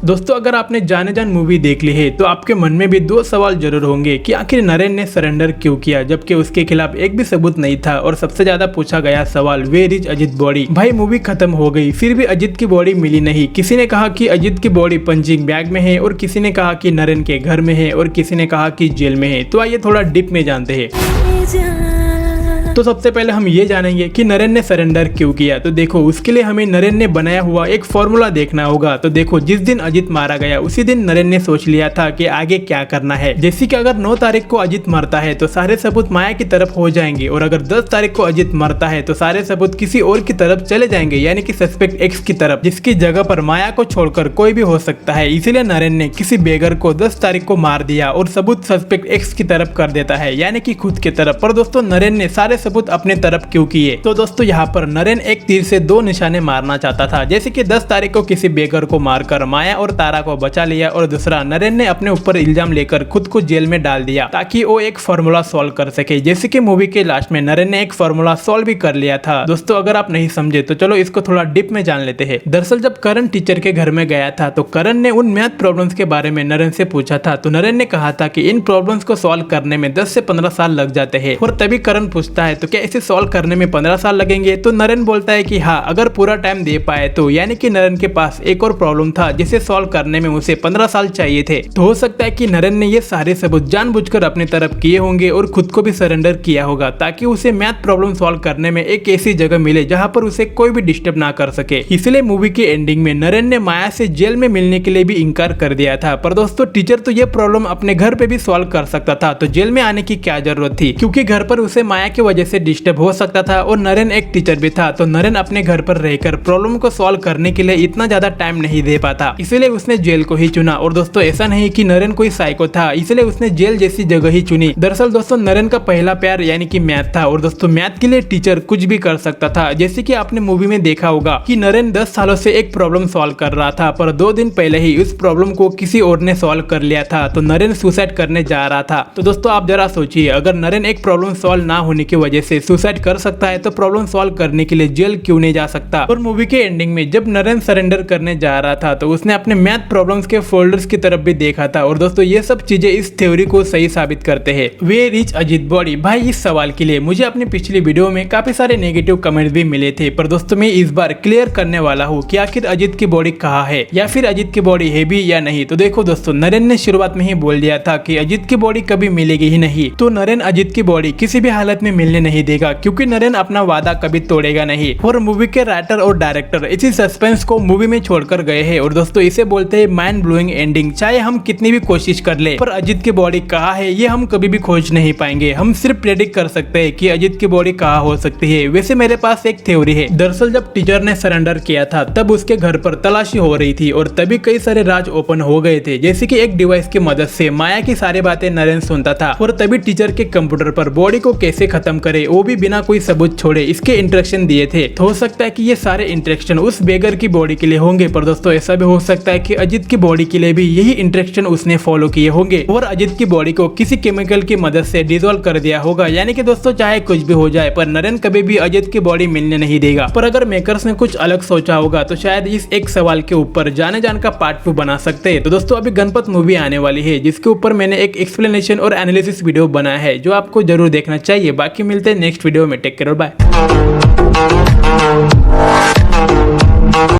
दोस्तों अगर आपने जाने जान मूवी देख ली है तो आपके मन में भी दो सवाल जरूर होंगे कि आखिर नरेन ने सरेंडर क्यों किया जबकि उसके खिलाफ एक भी सबूत नहीं था। और सबसे ज्यादा पूछा गया सवाल वेयर इज अजित बॉडी। भाई मूवी खत्म हो गई फिर भी अजित की बॉडी मिली नहीं। किसी ने कहा कि अजित की बॉडी पंचिंग बैग में है और किसी ने कहा कि नरेन के घर में है और किसी ने कहा कि जेल में है। तो आइए थोड़ा डीप में जानते हैं। तो सबसे पहले हम ये जानेंगे कि नरेन ने सरेंडर क्यों किया। तो देखो उसके लिए हमें नरेन ने बनाया हुआ एक फॉर्मूला देखना होगा। तो देखो जिस दिन अजित मारा गया उसी दिन नरेन ने सोच लिया था कि आगे क्या करना है। जैसे कि अगर 9 तारीख को अजित मरता है तो सारे सबूत माया की तरफ हो जाएंगे और अगर 10 तारीख को अजित मरता है तो सारे सबूत किसी और की तरफ चले जाएंगे, यानी कि सस्पेक्ट एक्स की तरफ, जिसकी जगह पर माया को छोड़कर कोई भी हो सकता है। इसीलिए नरेन ने किसी बेगर को 10 तारीख को मार दिया और सबूत सस्पेक्ट एक्स की तरफ कर देता है, यानी कि खुद की तरफ। पर दोस्तों नरेन ने सारे सबूत अपने तरफ क्यों किए? तो दोस्तों यहाँ पर नरेन एक तीर से 2 निशाने मारना चाहता था। जैसे कि 10 तारीख को किसी बेगर को मारकर माया और तारा को बचा लिया और दूसरा नरेन ने अपने ऊपर इल्जाम लेकर खुद को जेल में डाल दिया ताकि वो एक फॉर्मूला सॉल्व कर सके। जैसे कि मूवी के लास्ट में नरेन ने एक फॉर्मूला सॉल्व भी कर लिया था। दोस्तों अगर आप नहीं समझे तो चलो इसको थोड़ा डीप में जान लेते हैं। दरअसल जब करण टीचर के घर में गया था तो करण ने उन मैथ प्रॉब्लम्स के बारे में नरेन से पूछा था। तो नरेन ने कहा था कि इन प्रॉब्लम्स को सॉल्व करने में 10 से 15 साल लग जाते हैं। और तभी करण पूछता है तो क्या इसे सॉल्व करने में 15 साल लगेंगे? तो नरेन बोलता है कि हाँ अगर पूरा टाइम दे पाए तो, यानी कि नरेन के पास एक और प्रॉब्लम था जिसे सॉल्व करने में उसे 15 साल चाहिए थे। तो हो सकता है कि नरेन ने ये सारे सबूत जानबूझकर अपनी तरफ किए होंगे और खुद को भी सरेंडर किया होगा ताकि उसे मैथ प्रॉब्लम सॉल्व करने में एक ऐसी जगह मिले जहाँ पर उसे कोई भी डिस्टर्ब ना कर सके। इसलिए मूवी के एंडिंग में नरेन ने माया से जेल में मिलने के लिए भी इनकार कर दिया था। पर दोस्तों टीचर तो ये प्रॉब्लम अपने घर पे भी सॉल्व कर सकता था, तो जेल में आने की क्या जरूरत थी, क्योंकि घर पर उसे माया की वजह से डिस्टर्ब हो सकता था और नरेन एक टीचर भी था। तो नरेन अपने घर पर रहकर प्रॉब्लम को सॉल्व करने के लिए इतना ज्यादा टाइम नहीं दे पाता, इसलिए उसने जेल को ही चुना। और दोस्तों ऐसा नहीं कि नरेन कोई साइको था, इसलिए उसने जेल जैसी जगह ही चुनी। दरअसल दोस्तों नरेन का पहला प्यार यानी कि मैथ था और दोस्तों मैथ के लिए टीचर कुछ भी कर सकता था। जैसे कि आपने मूवी में देखा होगा कि नरेन 10 सालों से एक प्रॉब्लम सॉल्व कर रहा था, पर 2 दिन पहले ही उस प्रॉब्लम को किसी और ने सॉल्व कर लिया था। तो नरेन सुसाइड करने जा रहा था। तो दोस्तों आप जरा सोचिए, अगर नरेन एक प्रॉब्लम सॉल्व ना होने की वजह से सुसाइड कर सकता है तो प्रॉब्लम सॉल्व करने के लिए जेल क्यों नहीं जा सकता? और मूवी के एंडिंग में जब नरेन सरेंडर करने जा रहा था तो उसने अपने मैथ प्रॉब्लम्स के फोल्डर्स की तरफ भी देखा था। और दोस्तों ये सब चीजें इस थ्योरी को सही साबित करते हैं। Where is Ajit body? भाई इस सवाल के लिए मुझे अपनी पिछली वीडियो में काफी सारे नेगेटिव कमेंट्स भी मिले थे, पर दोस्तों मैं इस बार क्लियर करने वाला हूँ कि आखिर अजित की बॉडी कहाँ है या फिर अजित की बॉडी है भी या नहीं। तो देखो दोस्तों नरेन ने शुरुआत में ही बोल दिया था कि अजित की बॉडी कभी मिलेगी ही नहीं। तो नरेन अजित की बॉडी किसी भी हालत में मिलने नहीं देगा, क्योंकि नरेन अपना वादा कभी तोड़ेगा नहीं। और मूवी के राइटर और डायरेक्टर इसी सस्पेंस को मूवी में छोड़कर गए हैं और दोस्तों इसे बोलते हैं माइंड ब्लोइंग एंडिंग। चाहे हम कितनी भी कोशिश कर ले पर अजित की बॉडी कहाँ है ये हम कभी भी खोज नहीं पाएंगे। हम सिर्फ प्रेडिक्ट कर सकते हैं कि अजित की बॉडी कहाँ हो सकती है। वैसे मेरे पास एक थ्योरी है। दरअसल जब टीचर ने सरेंडर किया था तब उसके घर पर तलाशी हो रही थी और तभी कई सारे राज ओपन हो गए थे। जैसे कि एक डिवाइस की मदद से माया की सारी बातें नरेन सुनता था और तभी टीचर के कंप्यूटर पर बॉडी को कैसे खत्म करे वो भी बिना कोई सबूत छोड़े इसके इंस्ट्रक्शन दिए थे। तो हो सकता है कि ये सारे इंस्ट्रक्शन उस बेगर की बॉडी के लिए होंगे, पर दोस्तों ऐसा भी हो सकता है कि अजित की बॉडी के लिए भी यही इंस्ट्रक्शन उसने फॉलो किए होंगे और अजित की बॉडी को किसी केमिकल की मदद से डिसॉल्व कर दिया होगा। यानी कि दोस्तों चाहे कुछ भी हो जाए पर नरेन कभी भी अजित की बॉडी मिलने नहीं देगा। पर अगर मेकर्स ने कुछ अलग सोचा होगा तो शायद इस एक सवाल के ऊपर जाने जान का पार्ट 2 बना सकते हैं। तो दोस्तों अभी गणपत मूवी आने वाली है जिसके ऊपर मैंने एक एक्सप्लेनेशन और एनालिसिस वीडियो बनाया है जो आपको जरूर देखना चाहिए। बाकी मिलते हैं नेक्स्ट वीडियो में। Take care, bye.